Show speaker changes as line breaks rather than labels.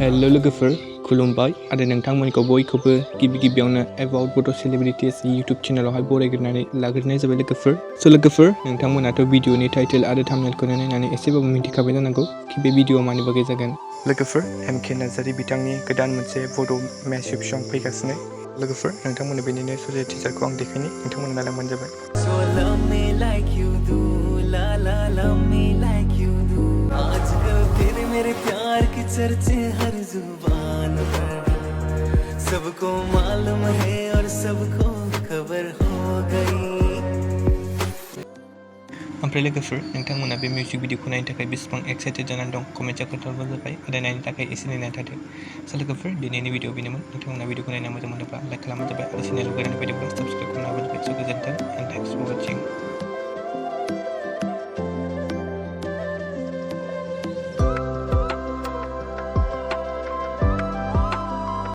Hello लोगोफोर खुलुमबाय आरो नोंथांमोनखौ बयखौबो गिबियावनो एबाउट बड' सेलिब्रिटिज यूट्यूब चेनेलावहाय बरायग्रोनानै लाग्रोनाय जाबाय लोगोफोर। लोगोफोर नोंथांमोनाथ' भिडिअनि टाइटेल आरो थाम्बनेलखौनो नायनानै एसेबाबो मिन्थिखाबाय जानांगौ कि बे भिडिअआ मानि बागै जागोन। लोगोफोर एमके नार्जारी बिथांनि गोदान मोनसे बड' मेशअप सं फैगासिनो। लोगोफोर नोंथांमोननो बेनिनो ससे टिजारखौ आं देखायनि, नोंथांमोना नायलांबानो जाबाय।
मेरे प्यार की चर्चे हर जुबान पर, सबको मालूम है और सबको खबर हो गई।
ओमफ्राय लोगोफोर नोंथांमोना बे मिउजिक भिडिअखौ नायनो थाखाय बेसेबां एक्साइटेड जानानै दं कमेन्टआव खोन्थाहरबानो जाबाय आरो नायनो थाखाय एसे नेनानै थादो। लोगोफोर दिनैनि भिडिअ बेनोमोन। नोंथांमोना भिडिअखौ नायना मोजां मोनोब्ला लाइक खालामबानो जाबाय आरो चेनेलाव गोदान फैदोंब्ला साबस्क्राइब खालामनो हाबानो जाबाय। गोजोन्थों एन्ड थेंक्स फर वाचिं।